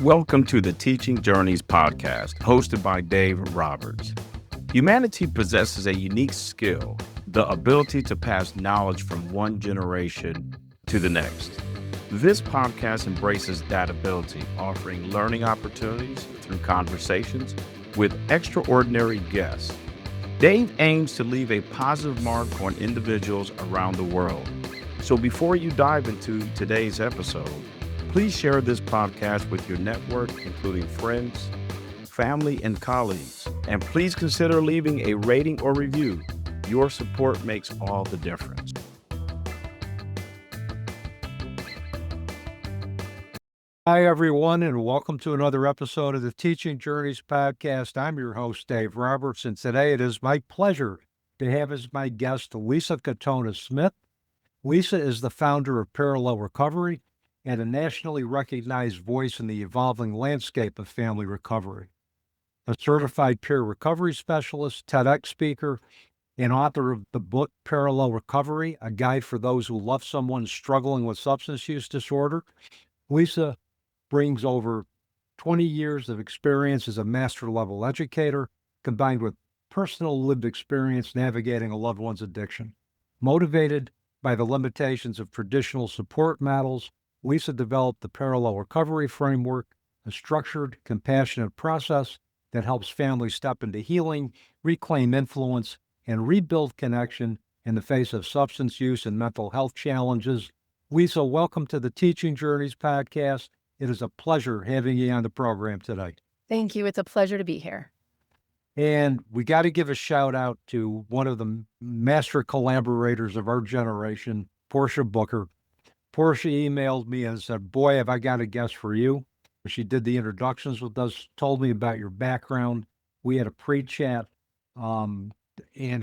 Welcome to the Teaching Journeys podcast, hosted by Dave Roberts. Humanity possesses a unique skill, the ability to pass knowledge from one generation to the next. This podcast embraces that ability, offering learning opportunities through conversations with extraordinary guests. Dave aims to leave a positive mark on individuals around the world. So before you dive into today's episode, please share this podcast with your network, including friends, family, and colleagues. And please consider leaving a rating or review. Your support makes all the difference. Hi, everyone, and welcome to another episode of the Teaching Journeys podcast. I'm your host, Dave Roberts, and today it is my pleasure to have as my guest Lisa Katona Smith. Lisa is the founder of Parallel Recovery and a nationally recognized voice in the evolving landscape of family recovery. A certified peer recovery specialist, TEDx speaker, and author of the book Parallel Recovery, a guide for those who love someone struggling with substance use disorder, Lisa brings over 20 years of experience as a master-level educator, combined with personal lived experience navigating a loved one's addiction. Motivated by the limitations of traditional support models, Lisa developed the Parallel Recovery Framework, a structured, compassionate process that helps families step into healing, reclaim influence, and rebuild connection in the face of substance use and mental health challenges. Lisa, welcome to the Teaching Journeys podcast. It is a pleasure having you on the program today. Thank you. It's a pleasure to be here. And we got to give a shout out to one of the master collaborators of our generation, Portia Booker. Portia emailed me and said, boy, have I got a guest for you. She did the introductions with us, told me about your background. We had a pre-chat, and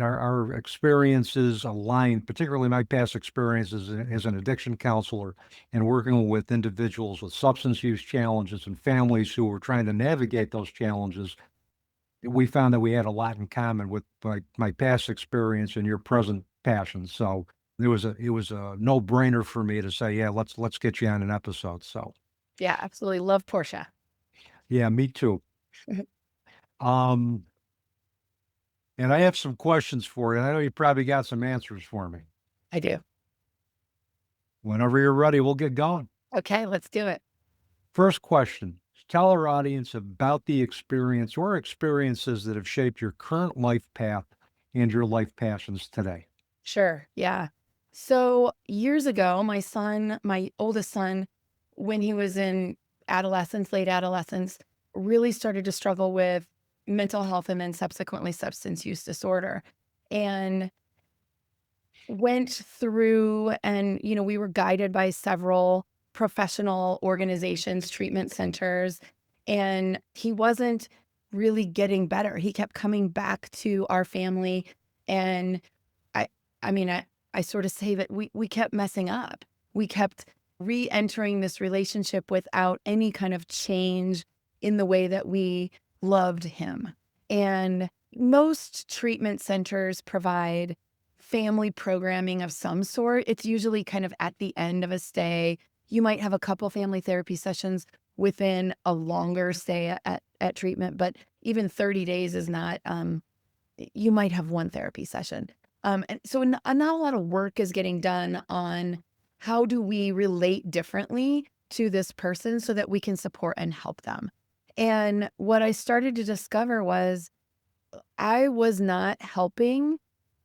our experiences aligned, particularly my past experiences as an addiction counselor and working with individuals with substance use challenges and families who were trying to navigate those challenges. We found that we had a lot in common with my past experience and your present passion. So it was a no-brainer for me to say, yeah, let's get you on an episode. So yeah, absolutely love Portia. Yeah, me too. And I have some questions for you. I know you probably got some answers for me. I do. Whenever you're ready, we'll get going. Okay, let's do it. First question. Tell our audience about the experience or experiences that have shaped your current life path and your life passions today. Sure. Yeah. So years ago, my oldest son, when he was in late adolescence, really started to struggle with mental health and then subsequently substance use disorder, and went through and, we were guided by several professional organizations, treatment centers, and he wasn't really getting better. He kept coming back to our family, and I sort of say that we kept messing up. We kept re-entering this relationship without any kind of change in the way that we loved him. And most treatment centers provide family programming of some sort. It's usually kind of at the end of a stay. You might have a couple family therapy sessions within a longer stay at treatment, but even 30 days is not, you might have one therapy session. And so not a lot of work is getting done on how do we relate differently to this person so that we can support and help them. And what I started to discover was I was not helping.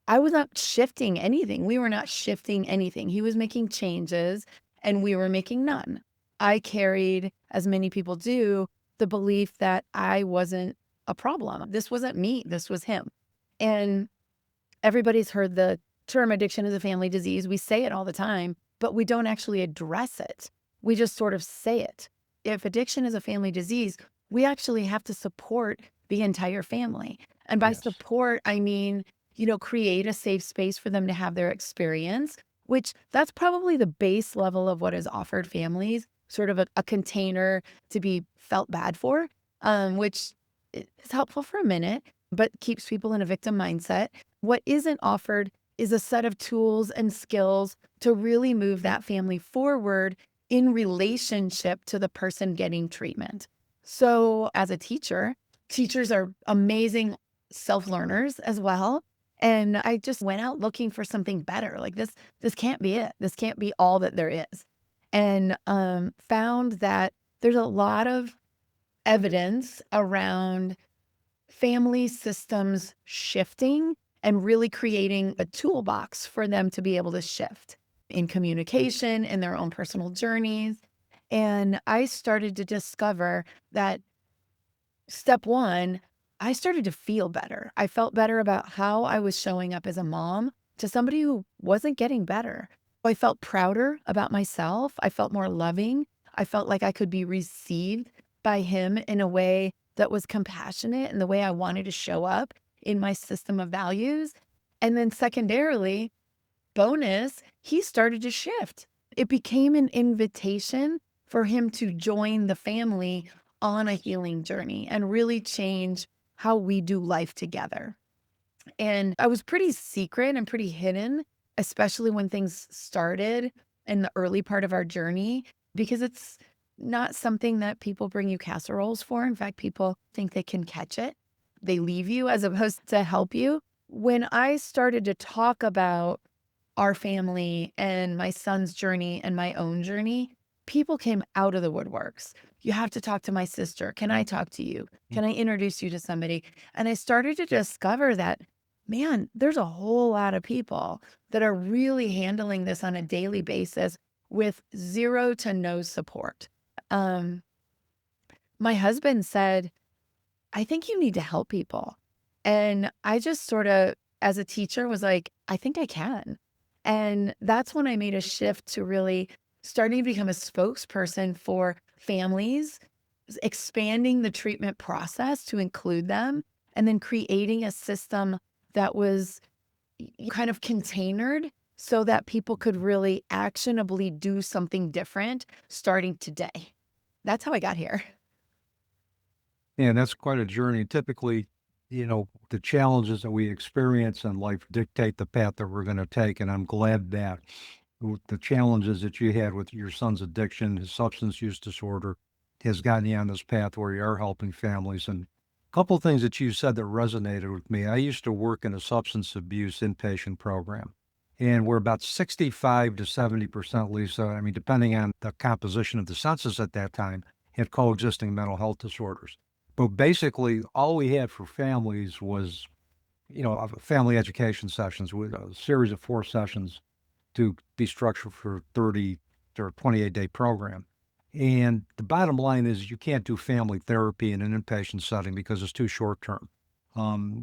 I was not shifting anything. We were not shifting anything. He was making changes and we were making none. I carried, as many people do, the belief that I wasn't a problem. This wasn't me. This was him. And everybody's heard the term addiction is a family disease. We say it all the time, but we don't actually address it. We just sort of say it. If addiction is a family disease, we actually have to support the entire family. And by support, I mean, create a safe space for them to have their experience, which that's probably the base level of what is offered families, sort of a container to be felt bad for, which is helpful for a minute, but keeps people in a victim mindset. What isn't offered is a set of tools and skills to really move that family forward in relationship to the person getting treatment. So as a teacher, teachers are amazing self-learners as well. And I just went out looking for something better. Like this can't be it. This can't be all that there is. And found that there's a lot of evidence around family systems shifting and really creating a toolbox for them to be able to shift in communication, in their own personal journeys. And I started to discover that step one, I started to feel better. I felt better about how I was showing up as a mom to somebody who wasn't getting better. I felt prouder about myself. I felt more loving. I felt like I could be received by him in a way that was compassionate and the way I wanted to show up in my system of values. And then secondarily, bonus, he started to shift. It became an invitation for him to join the family on a healing journey and really change how we do life together. And I was pretty secret and pretty hidden, especially when things started in the early part of our journey, because it's not something that people bring you casseroles for. In fact, people think they can catch it. They leave you as opposed to help you. When I started to talk about our family and my son's journey and my own journey, people came out of the woodworks. You have to talk to my sister. Can I talk to you? Can I introduce you to somebody? And I started to discover that, man, there's a whole lot of people that are really handling this on a daily basis with zero to no support. Um, my husband said, I think you need to help people. And I just sort of, as a teacher, was like, I think I can. And that's when I made a shift to really starting to become a spokesperson for families, expanding the treatment process to include them, and then creating a system that was kind of containered so that people could really actionably do something different starting today. That's how I got here. And that's quite a journey. Typically, the challenges that we experience in life dictate the path that we're going to take. And I'm glad that with the challenges that you had with your son's addiction, his substance use disorder, has gotten you on this path where you are helping families. And a couple of things that you said that resonated with me. I used to work in a substance abuse inpatient program, and we're about 65 to 70%, Lisa, I mean, depending on the composition of the census at that time, had coexisting mental health disorders. But basically, all we had for families was, family education sessions with a series of 4 sessions to be structured for 30 or 28-day program. And the bottom line is you can't do family therapy in an inpatient setting because it's too short term.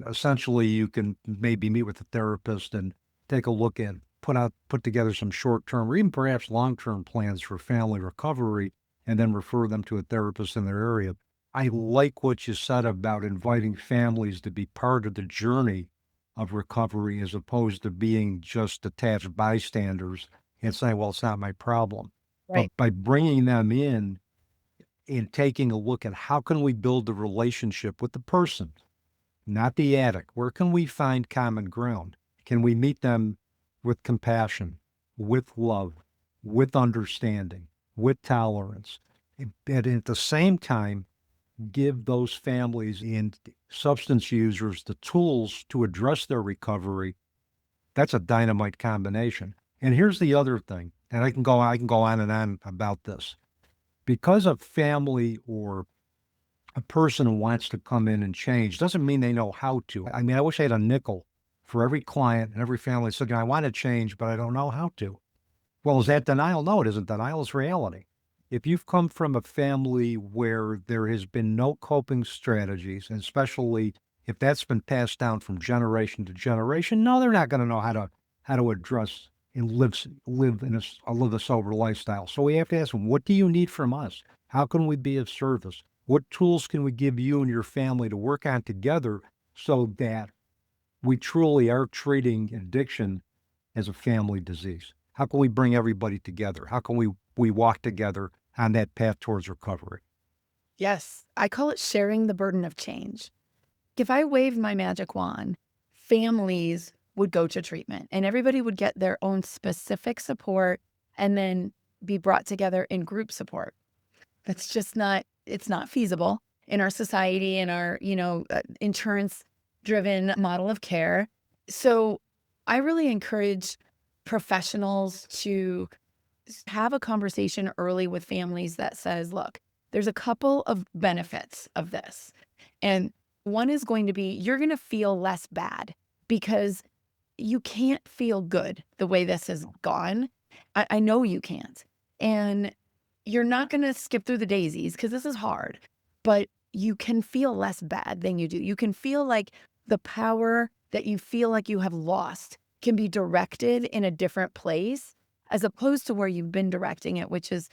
Essentially, you can maybe meet with a therapist and take a look and put together some short term or even perhaps long term plans for family recovery and then refer them to a therapist in their area. I like what you said about inviting families to be part of the journey of recovery as opposed to being just attached bystanders and saying, well, it's not my problem. But Right. by bringing them in and taking a look at how can we build the relationship with the person, not the addict, where can we find common ground? Can we meet them with compassion, with love, with understanding, with tolerance, and at the same time, give those families and substance users the tools to address their recovery? That's a dynamite combination. And here's the other thing, and I can go on and on about this. Because a family or a person who wants to come in and change doesn't mean they know how to. I mean, I wish I had a nickel for every client and every family that said, I want to change, but I don't know how to. Well, is that denial? No, it isn't denial, it's reality. If you've come from a family where there has been no coping strategies, and especially if that's been passed down from generation to generation, no, they're not going to know how to address and live a sober lifestyle. So we have to ask them, what do you need from us? How can we be of service? What tools can we give you and your family to work on together so that we truly are treating addiction as a family disease? How can we bring everybody together? How can we walk together on that path towards recovery? Yes. I call it sharing the burden of change. If I waved my magic wand, families would go to treatment and everybody would get their own specific support. And then be brought together in group support. That's just not, it's not feasible in our society, in our, insurance-driven model of care. So I really encourage professionals to have a conversation early with families that says, look, there's a couple of benefits of this. And one is going to be, you're going to feel less bad because you can't feel good the way this has gone. I know you can't. And you're not going to skip through the daisies because this is hard, but you can feel less bad than you do. You can feel like the power that you feel like you have lost can be directed in a different place as opposed to where you've been directing it, which is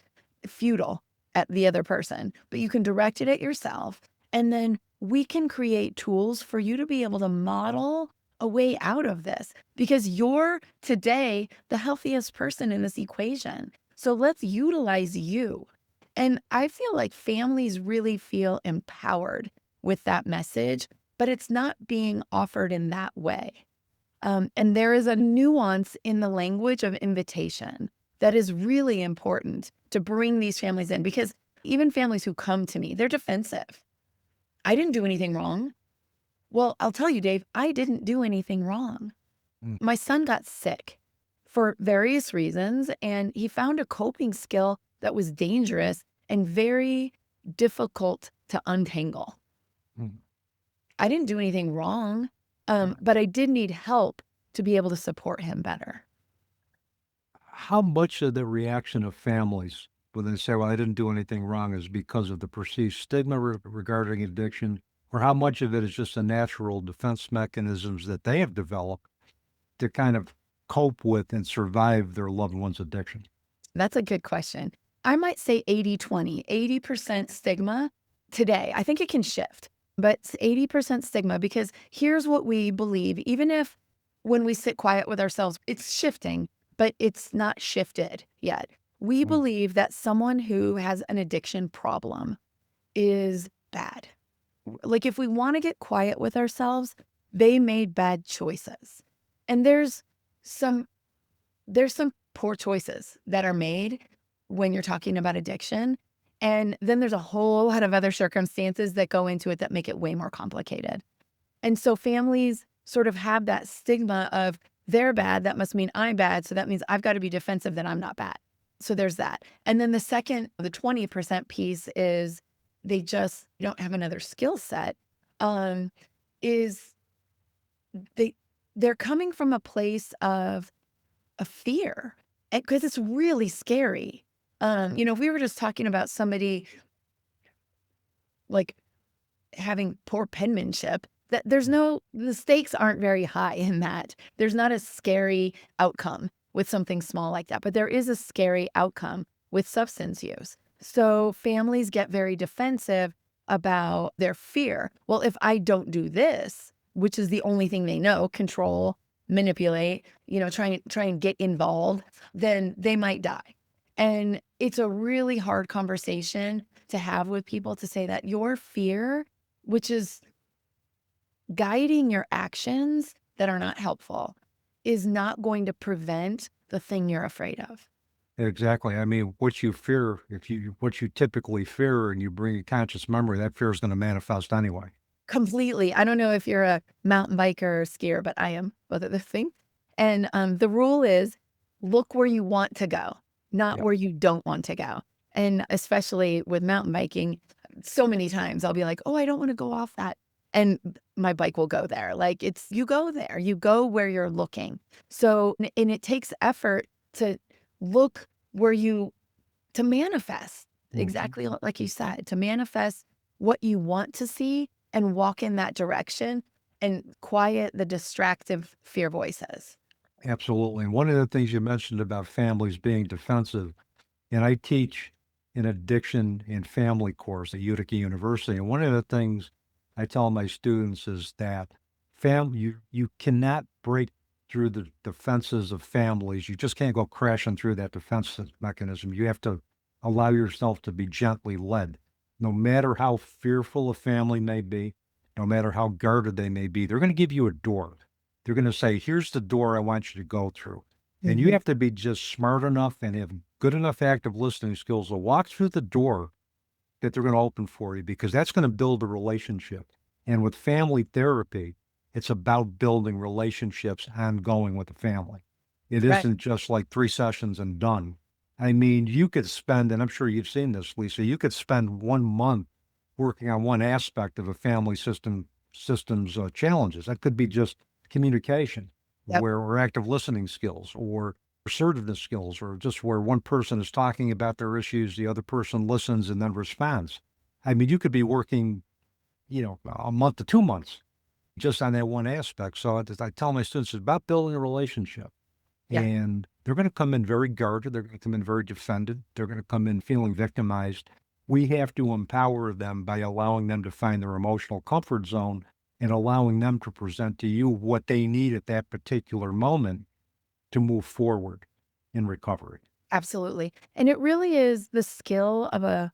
futile at the other person. But you can direct it at yourself. And then we can create tools for you to be able to model a way out of this because you're today the healthiest person in this equation. So let's utilize you. And I feel like families really feel empowered with that message, but it's not being offered in that way. And there is a nuance in the language of invitation that is really important to bring these families in, because even families who come to me, they're defensive. I didn't do anything wrong. Well, I'll tell you, Dave, I didn't do anything wrong. My son got sick for various reasons, and he found a coping skill that was dangerous and very difficult to untangle. I didn't do anything wrong, but I did need help to be able to support him better. How much of the reaction of families when they say, well, I didn't do anything wrong, is because of the perceived stigma regarding addiction, or how much of it is just the natural defense mechanisms that they have developed to kind of cope with and survive their loved one's addiction? That's a good question. I might say 80-20, 80% stigma today. I think it can shift, but it's 80% stigma because here's what we believe. Even if when we sit quiet with ourselves, it's shifting, but it's not shifted yet. We believe that someone who has an addiction problem is bad. Like if we want to get quiet with ourselves, they made bad choices. And there's some poor choices that are made when you're talking about addiction. And then there's a whole lot of other circumstances that go into it that make it way more complicated. And so families sort of have that stigma of they're bad, that must mean I'm bad. So that means I've got to be defensive that I'm not bad. So there's that. And then the 20% piece is they just don't have another skill set, is they're coming from a place of a fear, because it's really scary. If we were just talking about somebody like having poor penmanship, that the stakes aren't very high in that. There's not a scary outcome with something small like that, but there is a scary outcome with substance use. So families get very defensive about their fear. Well, if I don't do this, which is the only thing they know, control, manipulate, try and get involved, then they might die. And it's a really hard conversation to have with people, to say that your fear, which is guiding your actions that are not helpful, is not going to prevent the thing you're afraid of. Exactly. I mean, what you fear, what you typically fear and you bring a conscious memory, that fear is going to manifest anyway. Completely. I don't know if you're a mountain biker or skier, but I am, both of the things. And the rule is look where you want to go, not where you don't want to go. And especially with mountain biking, so many times I'll be like, oh, I don't want to go off that. And my bike will go there. Like you go there, you go where you're looking. So, and it takes effort to look to manifest, exactly like you said, to manifest what you want to see and walk in that direction and quiet the distractive fear voices. Absolutely. And one of the things you mentioned about families being defensive, and I teach an addiction and family course at Utica University. And one of the things I tell my students is that you cannot break through the defenses of families. You just can't go crashing through that defense mechanism. You have to allow yourself to be gently led. No matter how fearful a family may be, no matter how guarded they may be, they're going to give you a door. They're going to say, here's the door I want you to go through. And you have to be just smart enough and have good enough active listening skills to walk through the door that they're going to open for you, because that's going to build a relationship. And with family therapy, it's about building relationships ongoing with the family. It Right. isn't just like 3 sessions and done. I mean, you could spend, and I'm sure you've seen this, Lisa, you could spend 1 month working on one aspect of a family systems challenges. That could be just communication, Yep. or active listening skills, or assertiveness skills, or just where one person is talking about their issues, the other person listens and then responds. I mean, you could be working, a month to 2 months just on that one aspect. So I tell my students, it's about building a relationship. Yeah. And they're going to come in very guarded. They're going to come in very defended. They're going to come in feeling victimized. We have to empower them by allowing them to find their emotional comfort zone and allowing them to present to you what they need at that particular moment to move forward in recovery. Absolutely. And it really is the skill of a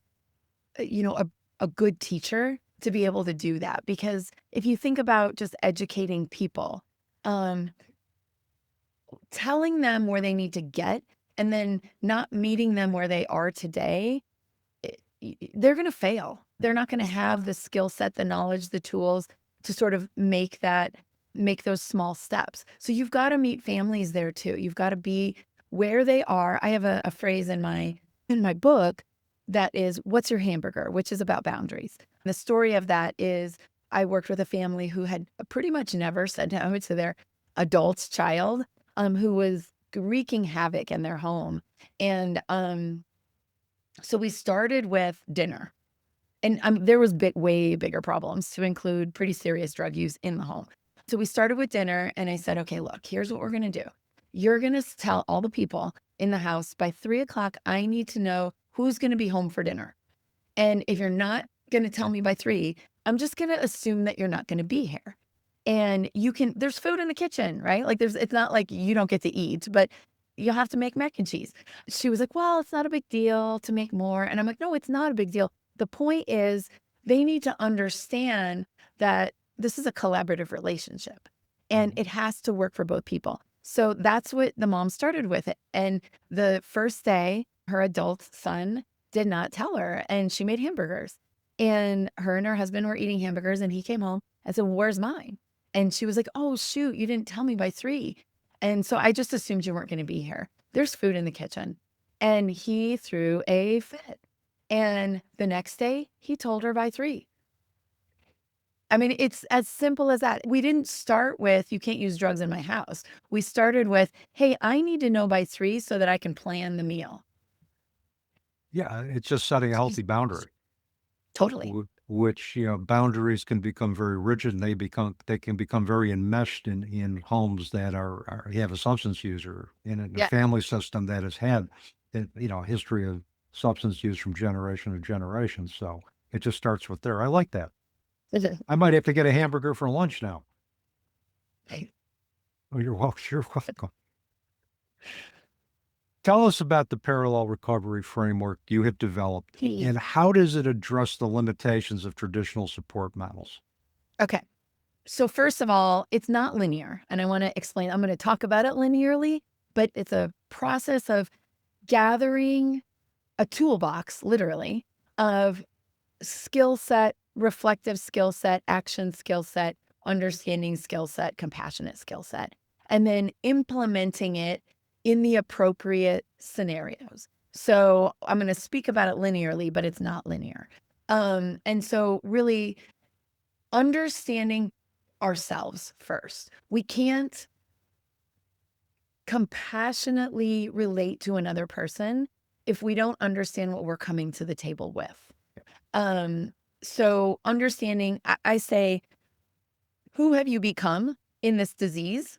good teacher to be able to do that. Because if you think about just educating people, um, telling them where they need to get and then not meeting them where they are today, they're going to fail. They're not going to have the skill set, the knowledge, the tools to sort of make those small steps. So you've got to meet families there too. You've got to be where they are. I have a phrase in my book that is, "What's your hamburger?" which is about boundaries. The story of that is I worked with a family who had pretty much never said no to their adult child, who was wreaking havoc in their home. And so we started with dinner. And there was way bigger problems, to include pretty serious drug use in the home. So we started with dinner, and I said, "Okay, look, here's what we're going to do. You're going to tell all the people in the house by 3 o'clock, I need to know who's going to be home for dinner. And if you're not going to tell me by 3, I'm just going to assume that you're not going to be here. And there's food in the kitchen, right? Like it's not like you don't get to eat, but you'll have to make mac and cheese." She was like, "Well, it's not a big deal to make more." And I'm like, "No, it's not a big deal. The point is they need to understand that this is a collaborative relationship and it has to work for both people." So that's what the mom started with it. And the first day, her adult son did not tell her, and she made hamburgers. And her husband were eating hamburgers, and he came home and said, "Where's mine?" And she was like, "Oh, shoot, you didn't tell me by 3. And so I just assumed you weren't going to be here. There's food in the kitchen." And he threw a fit. And the next day, he told her by 3. I mean, it's as simple as that. We didn't start with, "You can't use drugs in my house." We started with, "Hey, I need to know by 3 so that I can plan the meal." Yeah, it's just setting a healthy boundary, Totally. which, boundaries can become very rigid, and they can become very enmeshed in homes that have a substance user, in a Yeah. family system that has had, a history of substance use from generation to generation. So it just starts with there. I like that. I might have to get a hamburger for lunch now. Oh, you're welcome. You're welcome. Tell us about the parallel recovery framework you have developed, Please. and how does it address the limitations of traditional support models? Okay. So first of all, it's not linear. And I want to explain, I'm going to talk about it linearly, but it's a process of gathering a toolbox, literally, of skill set, reflective skill set, action skill set, understanding skill set, compassionate skill set, and then implementing it in the appropriate scenarios. So I'm going to speak about it linearly, but it's not linear. And so really understanding ourselves first. We can't compassionately relate to another person if we don't understand what we're coming to the table with. So understanding, I say, who have you become in this disease?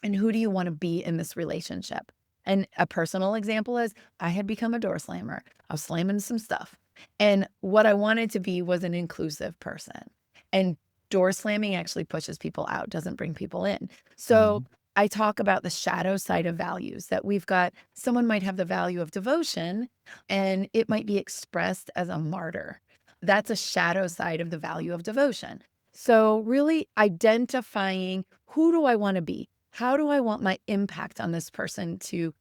And who do you want to be in this relationship? And a personal example is I had become a door slammer. I was slamming some stuff. And what I wanted to be was an inclusive person. And door slamming actually pushes people out, doesn't bring people in. So I talk about the shadow side of values, that we've got, someone might have the value of devotion and it might be expressed as a martyr. That's a shadow side of the value of devotion. So really identifying, who do I want to be? How do I want my impact on this person to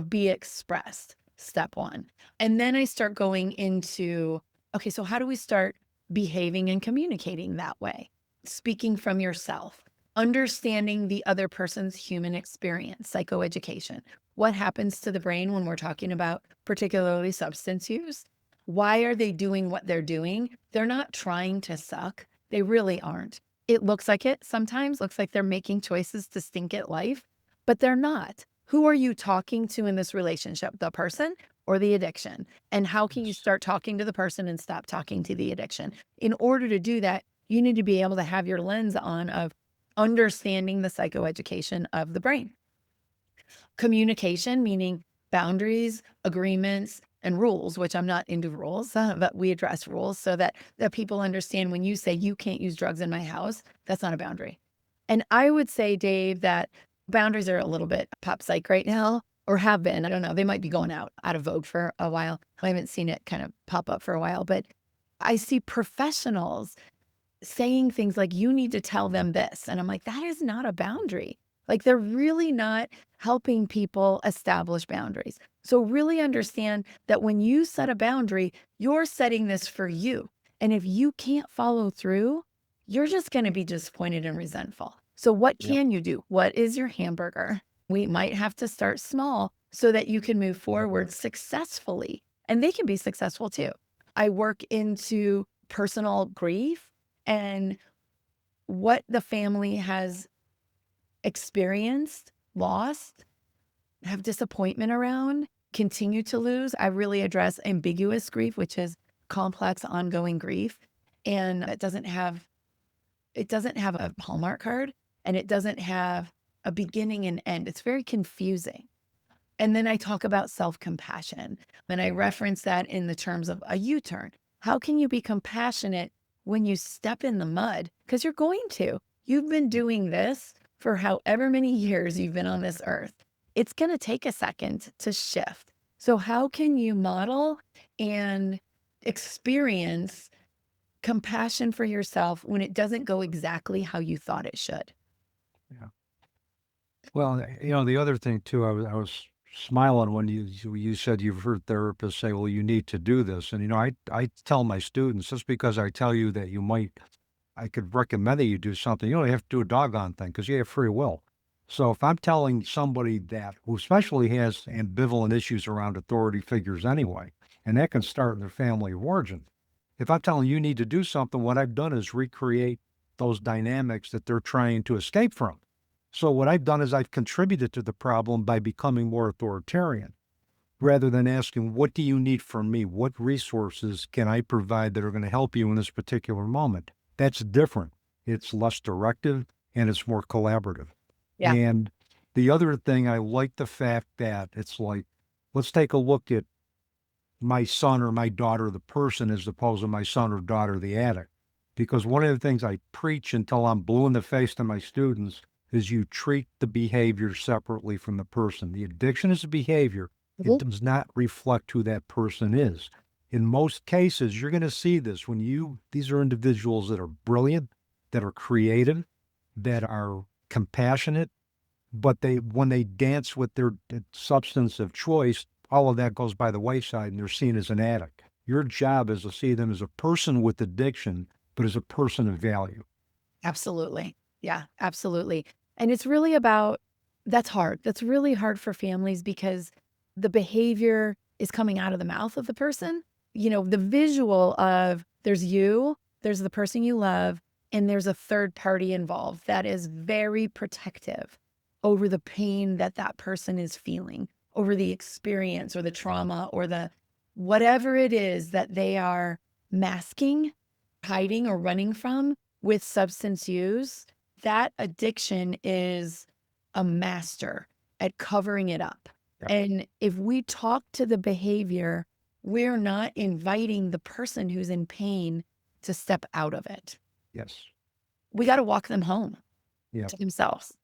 be expressed, step one. And then I start going into, okay, so how do we start behaving and communicating that way? Speaking from yourself, understanding the other person's human experience, psychoeducation. What happens to the brain when we're talking about particularly substance use? Why are they doing what they're doing? They're not trying to suck. They really aren't. It looks like it sometimes, looks like they're making choices to stink at life, but they're not. Who are you talking to in this relationship, the person or the addiction? And how can you start talking to the person and stop talking to the addiction? In order to do that, you need to be able to have your lens on of understanding the psychoeducation of the brain. Communication, meaning boundaries, agreements, and rules, which I'm not into rules, but we address rules so that people understand when you say you can't use drugs in my house, that's not a boundary. And I would say, Dave, that boundaries are a little bit pop psych right now, or have been. I don't know. They might be going out of vogue for a while. I haven't seen it kind of pop up for a while, but I see professionals saying things like, you need to tell them this. And I'm like, that is not a boundary. Like, they're really not helping people establish boundaries. So really understand that when you set a boundary, you're setting this for you. And if you can't follow through, you're just going to be disappointed and resentful. So what can you do? What is your hamburger? We might have to start small so that you can move forward successfully. And they can be successful too. I work into personal grief and what the family has experienced, lost, have disappointment around, continue to lose. I really address ambiguous grief, which is complex, ongoing grief. And it doesn't have a Hallmark card, and it doesn't have a beginning and end. It's very confusing. And then I talk about self-compassion. And I reference that in the terms of a U-turn. How can you be compassionate when you step in the mud? Because you're going to. You've been doing this for however many years you've been on this earth. It's going to take a second to shift. So how can you model and experience compassion for yourself when it doesn't go exactly how you thought it should? Yeah. Well, the other thing too, I was smiling when you said you've heard therapists say, well, you need to do this. And, I tell my students, just because I tell you that I could recommend that you do something, you don't have to do a doggone thing because you have free will. So if I'm telling somebody who especially has ambivalent issues around authority figures anyway, and that can start in their family of origin. If I'm telling you need to do something, what I've done is recreate those dynamics that they're trying to escape from. So what I've done is I've contributed to the problem by becoming more authoritarian rather than asking, what do you need from me? What resources can I provide that are going to help you in this particular moment? That's different. It's less directive and it's more collaborative. Yeah. And the other thing, I like the fact that it's like, let's take a look at my son or my daughter, the person, as opposed to my son or daughter, the addict. Because one of the things I preach until I'm blue in the face to my students is you treat the behavior separately from the person. The addiction is a behavior. It does not reflect who that person is. In most cases, you're going to see this these are individuals that are brilliant, that are creative, that are compassionate, but when they dance with their substance of choice, all of that goes by the wayside and they're seen as an addict. Your job is to see them as a person with addiction, but as a person of value. Absolutely. Yeah, absolutely. And it's really about, that's hard. That's really hard for families because the behavior is coming out of the mouth of the person. The visual of there's you, there's the person you love, and there's a third party involved that is very protective over the pain that person is feeling, over the experience or the trauma or the whatever it is that they are masking, hiding, or running from with substance use. That addiction is a master at covering it up. Yep. And if we talk to the behavior, we're not inviting the person who's in pain to step out of it. Yes. We got to walk them home Yep. to themselves.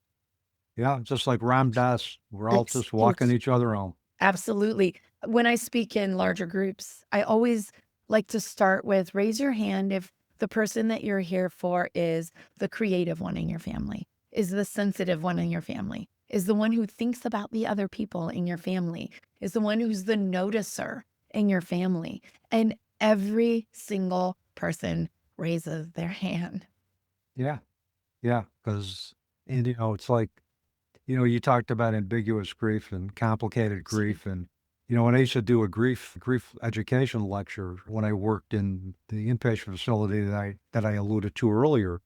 Yeah, just like Ram Dass, we're all just walking each other home. Absolutely. When I speak in larger groups, I always like to start with raise your hand if the person that you're here for is the creative one in your family, is the sensitive one in your family, is the one who thinks about the other people in your family, is the one who's the noticer in your family. And every single person raises their hand. Yeah. Yeah. Because, and, it's like, you talked about ambiguous grief and complicated grief. And, when I used to do a grief education lecture when I worked in the inpatient facility that I alluded to earlier,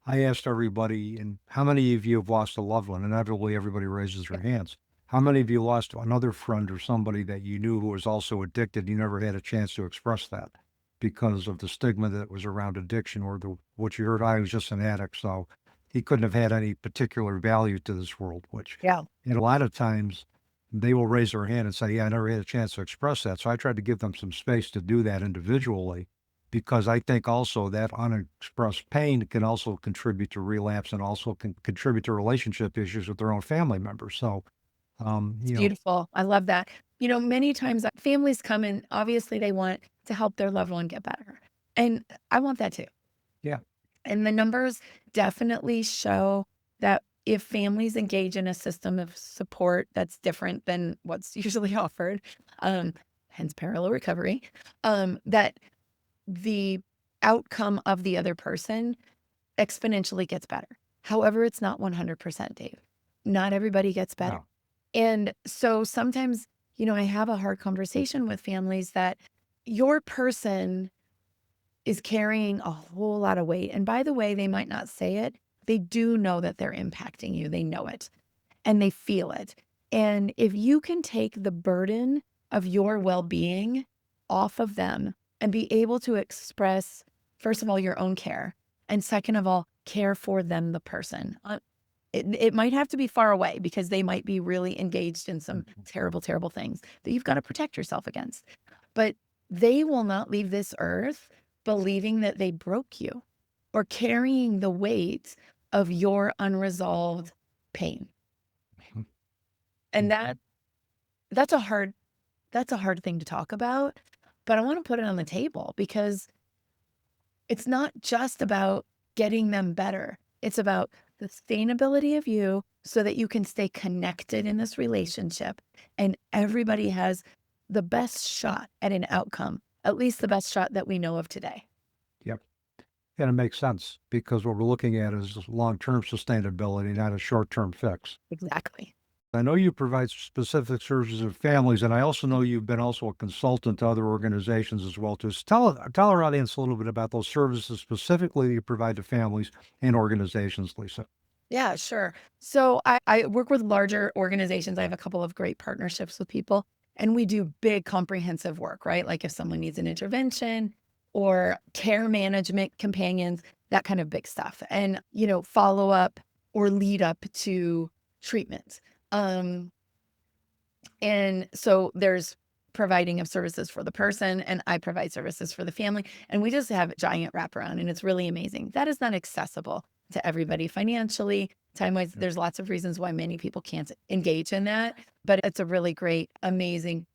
I asked everybody, and how many of you have lost a loved one? Inevitably, everybody raises their hands. How many of you lost another friend or somebody that you knew who was also addicted? You never had a chance to express that because of the stigma that was around addiction, or what you heard, I was just an addict, so he couldn't have had any particular value to this world, which, Yeah. and a lot of times they will raise their hand and say, yeah, I never had a chance to express that. So I tried to give them some space to do that individually, because I think also that unexpressed pain can also contribute to relapse and also can contribute to relationship issues with their own family members. So, It's beautiful. I love that. Many times families come in, obviously they want to help their loved one get better. And I want that too. yeah, And the numbers definitely show that if families engage in a system of support that's different than what's usually offered, hence parallel recovery, that the outcome of the other person exponentially gets better. However, it's not 100%, Dave. Not everybody gets better. no, And so sometimes, I have a hard conversation with families that your person is carrying a whole lot of weight. And by the way, they might not say it. They do know that they're impacting you. They know it and they feel it. And if you can take the burden of your well-being off of them and be able to express, first of all, your own care, and second of all, care for them, the person. It might have to be far away because they might be really engaged in some terrible, terrible things that you've got to protect yourself against. But they will not leave this earth believing that they broke you or carrying the weight of your unresolved pain. Mhm. And that's a hard thing to talk about, but I want to put it on the table because it's not just about getting them better. It's about the sustainability of you so that you can stay connected in this relationship and everybody has the best shot at an outcome, at least the best shot that we know of today. yep. And it makes sense because what we're looking at is long-term sustainability, not a short-term fix. Exactly. I know you provide specific services to families, and I also know you've been also a consultant to other organizations as well too. So tell our audience a little bit about those services specifically that you provide to families and organizations, Lisa. Yeah, sure. So I work with larger organizations. I have a couple of great partnerships with people, and we do big comprehensive work, right? Like if someone needs an intervention or care management companions, that kind of big stuff. And, follow up or lead up to treatment. And so there's providing of services for the person, and I provide services for the family. And we just have a giant wraparound, and it's really amazing. That is not accessible to everybody financially, time-wise. There's lots of reasons why many people can't engage in that, but it's a really great, amazing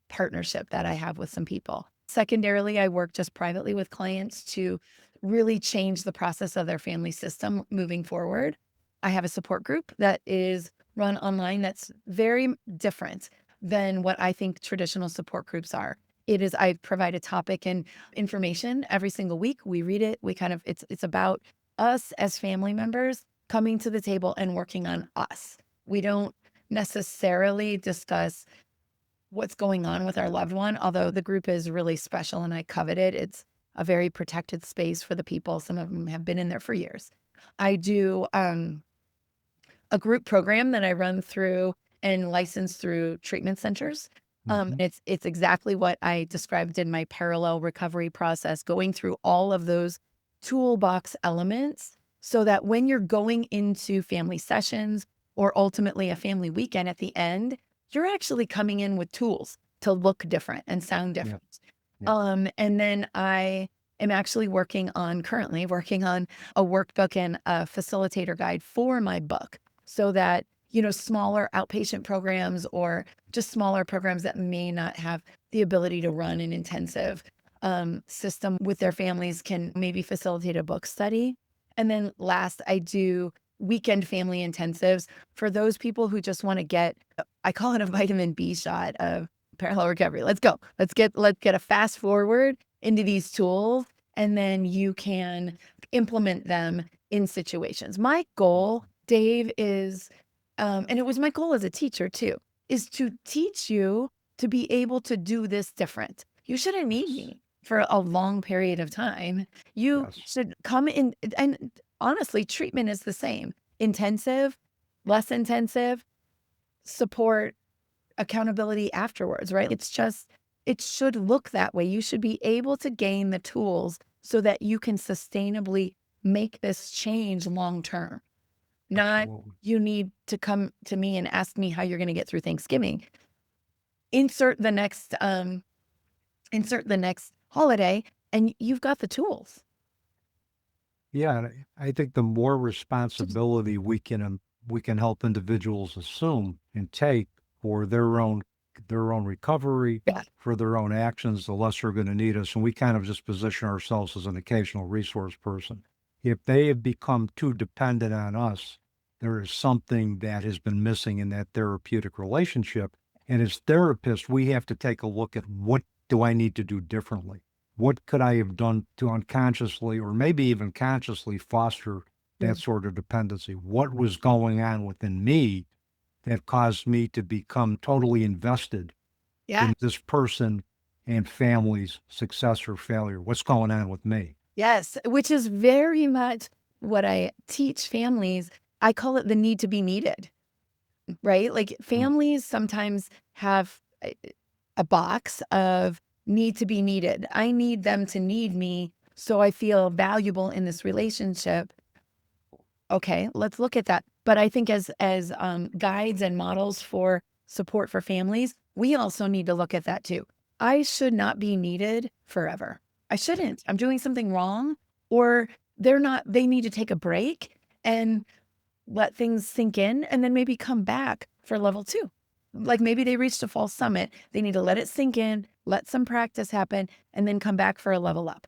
partnership that I have with some people. Secondarily, I work just privately with clients to really change the process of their family system moving forward. I have a support group that is run online that's very different than what I think traditional support groups are. I provide a topic and information every single week. We read it. It's about us as family members coming to the table and working on us. We don't necessarily discuss what's going on with our loved one, although the group is really special and I covet it. It's a very protected space for the people. Some of them have been in there for years. I do a group program that I run through and license through treatment centers. Mhm. It's exactly what I described in my parallel recovery process, going through all of those toolbox elements so that when you're going into family sessions or ultimately a family weekend at the end, you're actually coming in with tools to look different and sound Yeah. different. Yeah. And then I am actually currently working on a workbook and a facilitator guide for my book so that, smaller outpatient programs or just smaller programs that may not have the ability to run an intensive system with their families can maybe facilitate a book study. And then last, I do weekend family intensives for those people who just want to get, I call it a vitamin B shot of parallel recovery. Let's go. Let's get a fast forward into these tools, and then you can implement them in situations. My goal, Dave, is, and it was my goal as a teacher too, is to teach you to be able to do this different. You shouldn't need me for a long period of time. You should come in, and honestly, treatment is the same. Intensive, less intensive, support, accountability afterwards, right? It's just, it should look that way. You should be able to gain the tools so that you can sustainably make this change long term. Not you need to come to me and ask me how you're going to get through Thanksgiving. Insert the next holiday, and you've got the tools. Yeah, and I think the more responsibility we can help individuals assume and take for their own recovery, for their own actions, the less they're going to need us. And we kind of just position ourselves as an occasional resource person. If they have become too dependent on us, there is something that has been missing in that therapeutic relationship. And as therapists, we have to take a look at, what do I need to do differently? What could I have done to unconsciously or maybe even consciously foster that sort of dependency? What was going on within me that caused me to become totally invested in this person and family's success or failure? What's going on with me? Yes, which is very much what I teach families. I call it the need to be needed, right? Like families sometimes have a box of need to be needed. I need them to need me so I feel valuable in this relationship. Okay, let's look at that. But I think as guides and models for support for families, we also need to look at that too. I should not be needed forever. I shouldn't. I'm doing something wrong, or they need to take a break and let things sink in, and then maybe come back for level 2. Like maybe they reached a false summit. They need to let it sink in, let some practice happen, and then come back for a level up.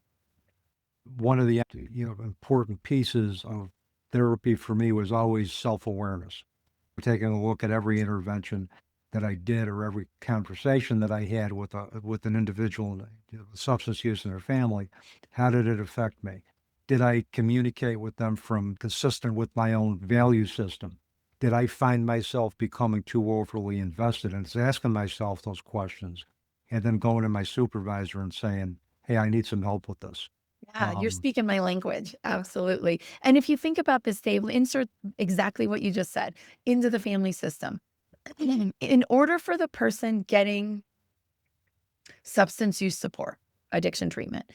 One of the important pieces of therapy for me was always self-awareness. Taking a look at every intervention that I did or every conversation that I had with an individual with substance use in their family, how did it affect me? Did I communicate with them consistent with my own value system? Did I find myself becoming too overly invested? And it's asking myself those questions and then going to my supervisor and saying, hey, I need some help with this. Yeah, you're speaking my language. Absolutely. And if you think about this, Dave, insert exactly what you just said into the family system. In order for the person getting substance use support, addiction treatment,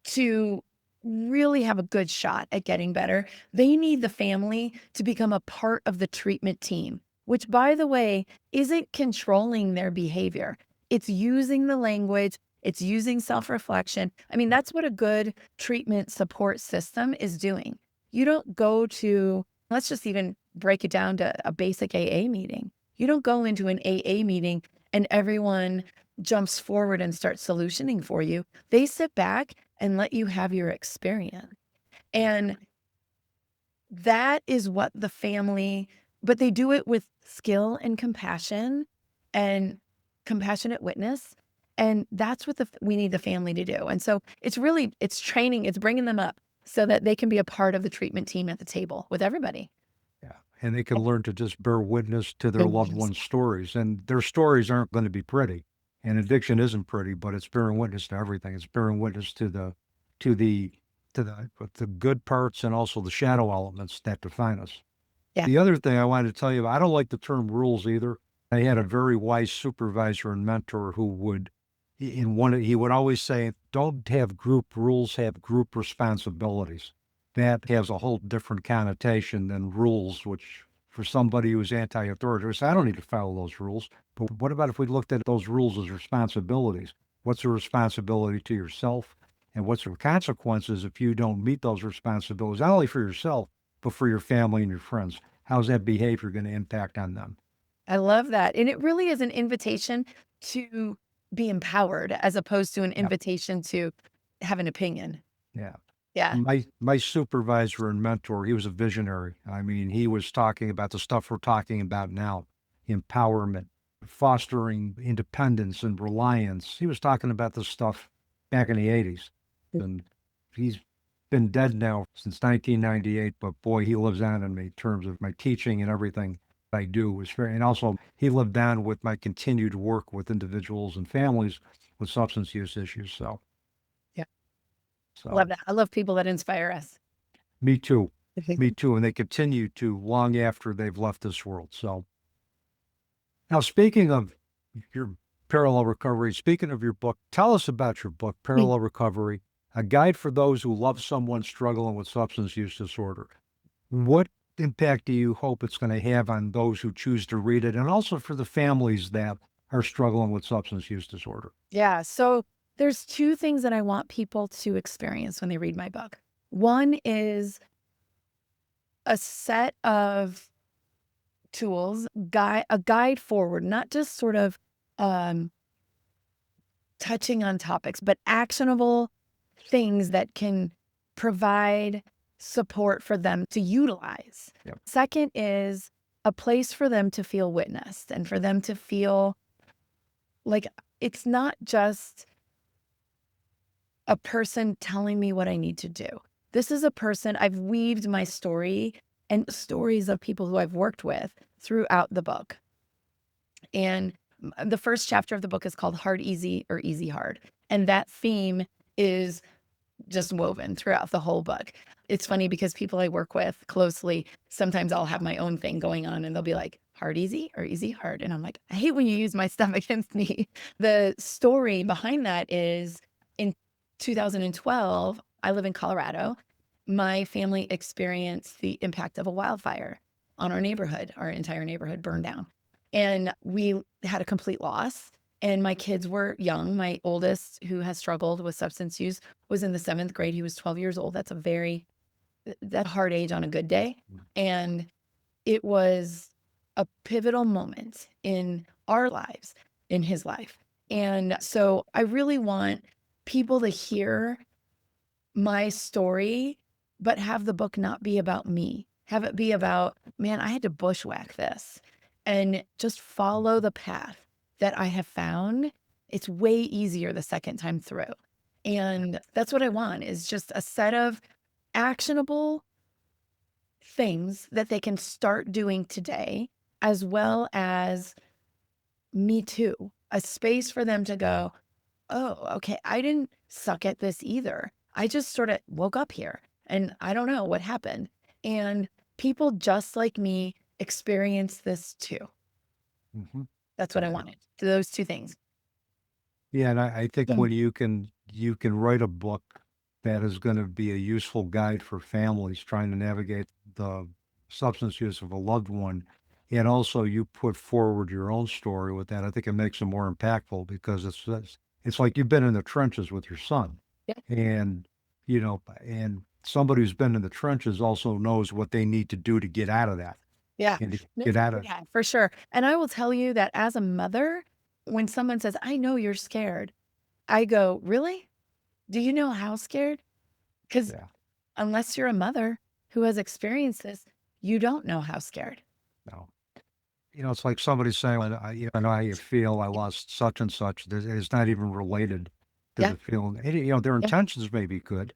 to really have a good shot at getting better, they need the family to become a part of the treatment team, which, by the way, isn't controlling their behavior. It's using the language, it's using self-reflection. I mean, that's what a good treatment support system is doing. You don't go to, let's just even break it down to a basic AA meeting. You don't go into an AA meeting and everyone jumps forward and starts solutioning for you. They sit back and let you have your experience. And that is what the family, but they do it with skill and compassion and compassionate witness. And that's what we need the family to do. And so it's training, it's bringing them up so that they can be a part of the treatment team at the table with everybody. Yeah. And they can learn to just bear witness to their loved ones' stories. And their stories aren't going to be pretty. And addiction isn't pretty, but it's bearing witness to everything. It's bearing witness to the good parts and also the shadow elements that define us. Yeah. The other thing I wanted to tell you, I don't like the term rules either. I had a very wise supervisor and mentor who he would always say, don't have group rules, have group responsibilities. That has a whole different connotation than rules, which for somebody who's anti-authoritarian, I don't need to follow those rules. But what about if we looked at those rules as responsibilities? What's the responsibility to yourself? And what's the consequences if you don't meet those responsibilities, not only for yourself, but for your family and your friends? How's that behavior going to impact on them? I love that. And it really is an invitation to be empowered as opposed to an invitation to have an opinion. Yeah. Yeah. My supervisor and mentor, he was a visionary. I mean, he was talking about the stuff we're talking about now, empowerment, fostering independence and reliance. He was talking about this stuff back in the 80s. And he's been dead now since 1998, but boy, he lives on in me in terms of my teaching and everything I do was very, and also he lived on with my continued work with individuals and families with substance use issues. Yeah. I So love that. I love people that inspire us. me too. Me too. And they continue to long after they've left this world. So now, speaking of your parallel recovery, speaking of your book, tell us about your book, Parallel Recovery, a guide for those who love someone struggling with substance use disorder. What impact do you hope it's going to have on those who choose to read it and also for the families that are struggling with substance use disorder? Yeah. So there's two things that I want people to experience when they read my book. One is a set of tools, a guide forward, not just sort of um, touching on topics, but actionable things that can provide support for them to utilize. Yep. Second is a place for them to feel witnessed and for them to feel like it's not just a person telling me what I need to do. This is a person, I've weaved my story and stories of people who I've worked with throughout the book. And the first chapter of the book is called Hard Easy or Easy Hard. And that theme is just woven throughout the whole book. It's funny because people I work with closely, sometimes I'll have my own thing going on and they'll be like, hard easy or easy hard? And I'm like, I hate when you use my stuff against me. The story behind that is in 2012, I live in Colorado. My family experienced the impact of a wildfire on our neighborhood. Our entire neighborhood burned down. And we had a complete loss. And my kids were young. My oldest, who has struggled with substance use, was in the 7th grade. He was 12 years old. That's that hard age on a good day. And it was a pivotal moment in our lives, in his life. And so I really want people to hear my story, but have the book not be about me. Have it be about, man, I had to bushwhack this and just follow the path that I have found. It's way easier the second time through. And that's what I want is just a set of actionable things that they can start doing today, as well as me too, a space for them to go, oh, okay, I didn't suck at this either. I just sort of woke up here and I don't know what happened. And people just like me experience this too. Mm-hmm. That's what I wanted. Those two things. Yeah, and I think Yeah. when you can write a book that is going to be a useful guide for families trying to navigate the substance use of a loved one, and also you put forward your own story with that, I think it makes it more impactful because it's like you've been in the trenches with your son, Yeah. and and somebody who's been in the trenches also knows what they need to do to get out of that Yeah. and to get out of. Yeah, for sure. And I will tell you that as a mother, when someone says, I know you're scared, I go, really? Do you know how scared? Because Yeah, unless you're a mother who has experienced this, you don't know how scared. no. It's like somebody saying, I know how you feel. I lost such and such. It's not even related to Yeah. the feeling. Their Yeah. intentions may be good,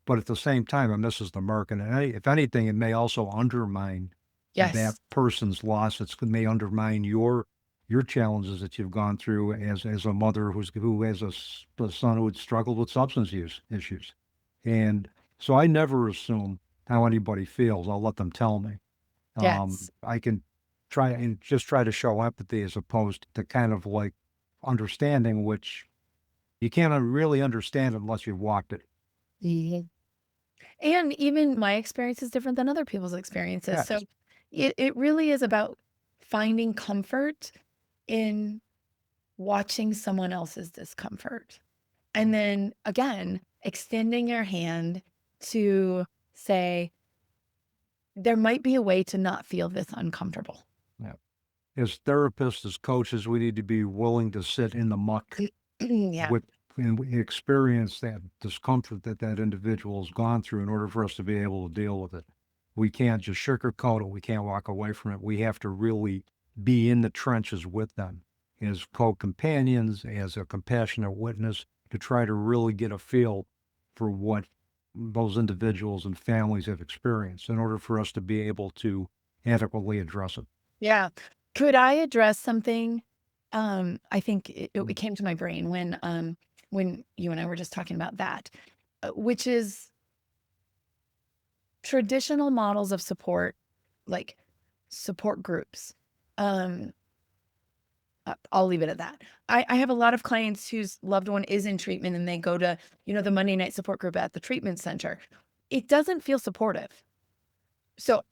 but at the same time, it misses the mark. And if anything, it may also undermine that Yes. person's loss. It may undermine your challenges that you've gone through as a mother who has a son who had struggled with substance use issues. And so I never assume how anybody feels. I'll let them tell me. Yes. I can try to show empathy as opposed to kind of like understanding, which you can't really understand unless you've walked it. Mhm. And even my experience is different than other people's experiences. So Yes. it really is about finding comfort in watching someone else's discomfort. And then again, extending your hand to say, there might be a way to not feel this uncomfortable. Yeah. As therapists, as coaches, we need to be willing to sit in the muck Yeah. with and we experience that discomfort that that individual has gone through in order for us to be able to deal with it. We can't just sugarcoat it. We can't walk away from it. We have to really be in the trenches with them as co-companions, as a compassionate witness, to try to really get a feel for what those individuals and families have experienced in order for us to be able to adequately address it. Yeah. Could I address something? I think it came to my brain when you and I were just talking about that, which is traditional models of support, like support groups. Um, I'll leave it at that. I have a lot of clients whose loved one is in treatment and they go to, the Monday night support group at the treatment center. It doesn't feel supportive. So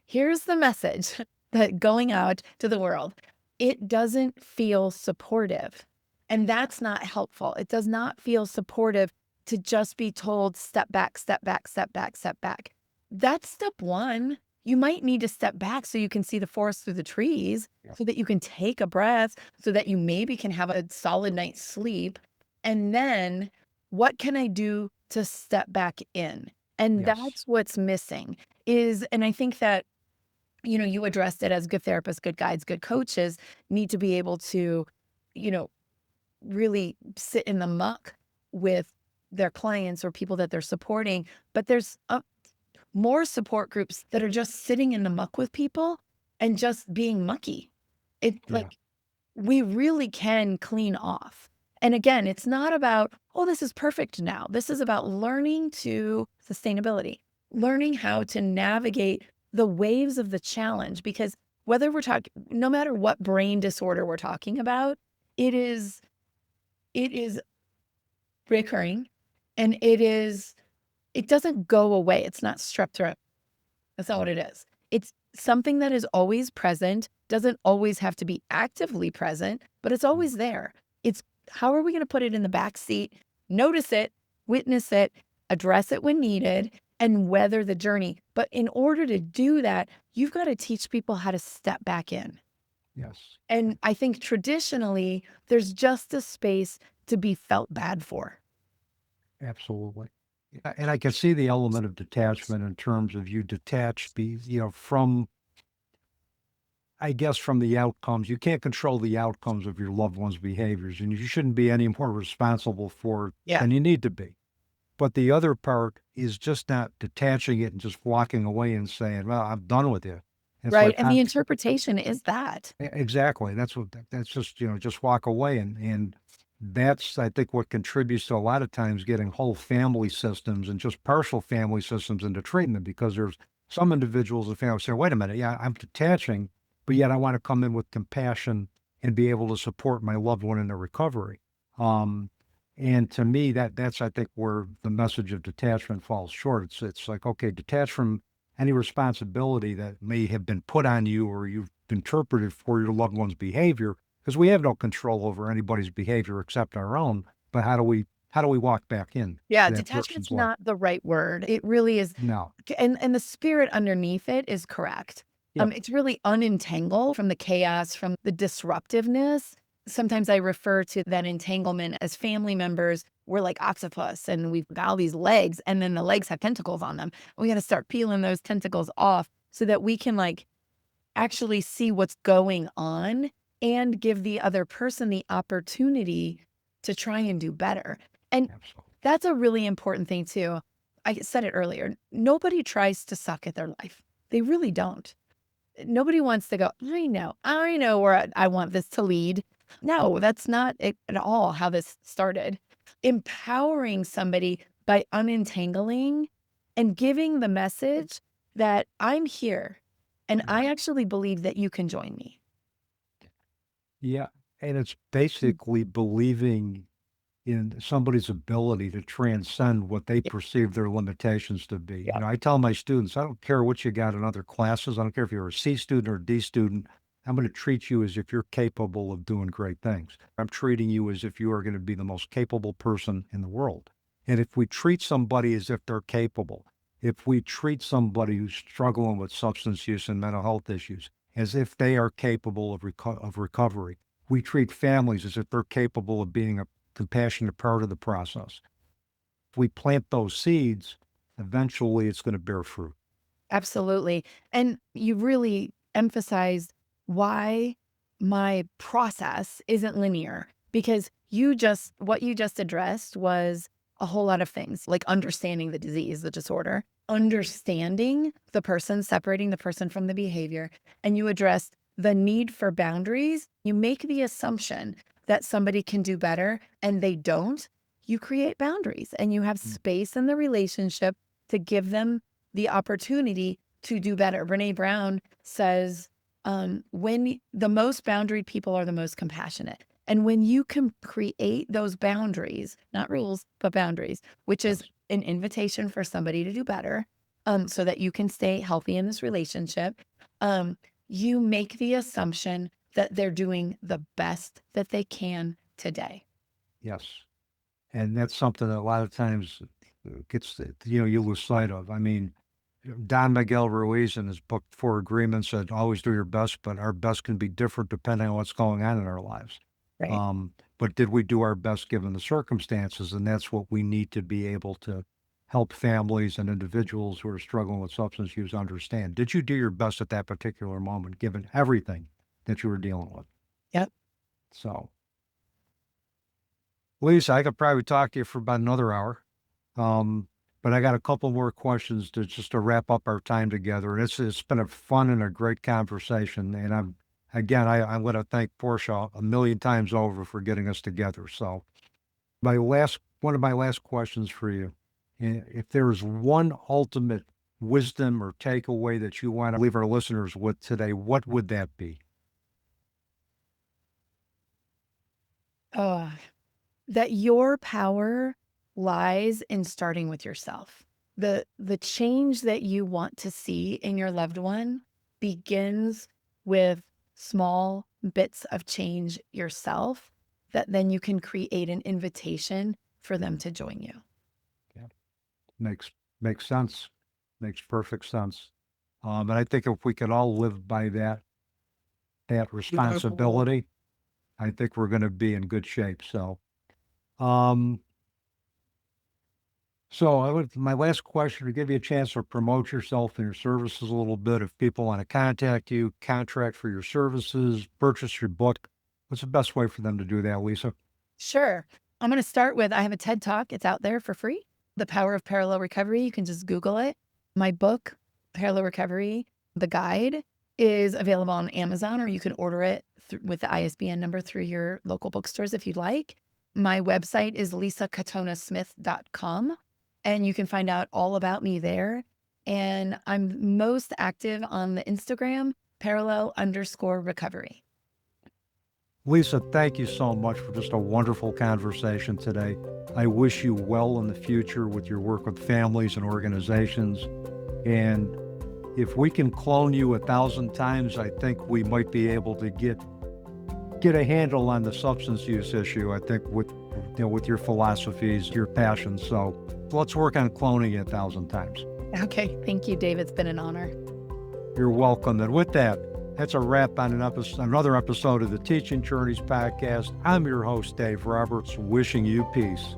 here's the message that going out to the world, it doesn't feel supportive. And that's not helpful. It does not feel supportive to just be told, step back, step back, step back, step back. That's step one. You might need to step back so you can see the forest through the trees, so that you can take a breath, so that you maybe can have a solid night's sleep. And then what can I do to step back in? And Yes. that's what's missing and I think that, you addressed it as good therapists, good guides, good coaches need to be able to, really sit in the muck with their clients or people that they're supporting. But there's more support groups that are just sitting in the muck with people and just being mucky. Yeah. We really can clean off. And again, it's not about, oh, this is perfect now. This is about learning to sustainability, learning how to navigate the waves of the challenge. Because whether we're talking, no matter what brain disorder we're talking about, it is recurring, and it doesn't go away. It's not strep throat. That's not what it is. It's something that is always present, doesn't always have to be actively present, but it's always there. It's how are we going to put it in the back seat, notice it, witness it, address it when needed, and weather the journey. But in order to do that, you've got to teach people how to step back in. Yes. And I think traditionally, there's just a space to be felt bad for. Absolutely. And I can see the element of detachment in terms of you detach, from, I guess, from the outcomes. You can't control the outcomes of your loved one's behaviors, and you shouldn't be any more responsible for it Yeah. than you need to be. But the other part is just not detaching it and just walking away and saying, well, I'm done with you. It's Right. like, And the interpretation is that. exactly. That's just, just walk away. And that's, I think, what contributes to a lot of times getting whole family systems and just partial family systems into treatment, because there's some individuals and families say, wait a minute, yeah, I'm detaching, but yet I want to come in with compassion and be able to support my loved one in their recovery. And to me, that's, I think, where the message of detachment falls short. It's like, okay, detach from any responsibility that may have been put on you or you've interpreted for your loved one's behavior, because we have no control over anybody's behavior except our own. But how do we walk back in Yeah, to that detachment's person's life? not the right word. It really is. No. And the spirit underneath it is correct. Yep. It's really unentangle from the chaos, from the disruptiveness. Sometimes I refer to that entanglement as family members. We're like octopus and we've got all these legs, and then the legs have tentacles on them. We got to start peeling those tentacles off so that we can actually see what's going on and give the other person the opportunity to try and do better. And Absolutely. that's a really important thing too. I said it earlier. Nobody tries to suck at their life. They really don't. Nobody wants to go, I know where I want this to lead. No, that's not it at all how this started. Empowering somebody by unentangling and giving the message that I'm here and I actually believe that you can join me. Yeah. And it's basically believing in somebody's ability to transcend what they Yeah. perceive their limitations to be. Yeah. I tell my students, I don't care what you got in other classes. I don't care if you're a C student or a D student. I'm going to treat you as if you're capable of doing great things. I'm treating you as if you are going to be the most capable person in the world. And if we treat somebody as if they're capable, if we treat somebody who's struggling with substance use and mental health issues as if they are capable of recovery, we treat families as if they're capable of being a compassionate part of the process. If we plant those seeds, eventually it's going to bear fruit. Absolutely. And you really emphasized why my process isn't linear, because what you just addressed was a whole lot of things, like understanding the disease, the disorder, understanding the person, separating the person from the behavior. And you addressed the need for boundaries. You make the assumption that somebody can do better and they don't. You create boundaries and you have space in the relationship to give them the opportunity to do better. Brene Brown says, when the most boundaried people are the most compassionate. And when you can create those boundaries, not rules, but boundaries, which is an invitation for somebody to do better, so that you can stay healthy in this relationship, you make the assumption that they're doing the best that they can today. Yes. And that's something that a lot of times gets, you lose sight of. I mean, Don Miguel Ruiz in his book, Four Agreements, said, always do your best, but our best can be different depending on what's going on in our lives. Right. But did we do our best given the circumstances? And that's what we need to be able to help families and individuals who are struggling with substance use understand. Did you do your best at that particular moment, given everything that you were dealing with? Yep. So, Lisa, I could probably talk to you for about another hour. But I got a couple more questions to wrap up our time together. And it's been a fun and a great conversation. And I'm going to thank Portia a million times over for getting us together. So one of my last questions for you, if there's one ultimate wisdom or takeaway that you want to leave our listeners with today, what would that be? That your power lies in starting with yourself. The change that you want to see in your loved one begins with small bits of change yourself, that then you can create an invitation for them to join you. Yeah. Makes sense. Makes perfect sense. And I think if we could all live by that responsibility, I think we're going to be in good shape. So, my last question, to give you a chance to promote yourself and your services a little bit. If people want to contact you, contract for your services, purchase your book, what's the best way for them to do that, Lisa? Sure. I'm going to start with, I have a TED Talk. It's out there for free. The Power of Parallel Recovery. You can just Google it. My book, Parallel Recovery, the guide, is available on Amazon, or you can order it with the ISBN number through your local bookstores if you'd like. My website is lisakatonasmith.com, and you can find out all about me there. And I'm most active on the Instagram, parallel_recovery. Lisa, thank you so much for just a wonderful conversation today. I wish you well in the future with your work with families and organizations. And if we can clone you 1,000 times, I think we might be able to get a handle on the substance use issue, I think, with your philosophies, your passions. So let's work on cloning you 1,000 times. Okay. Thank you, Dave. It's been an honor. You're welcome. And with that, that's a wrap on another episode of the Teaching Journeys podcast. I'm your host, Dave Roberts, wishing you peace.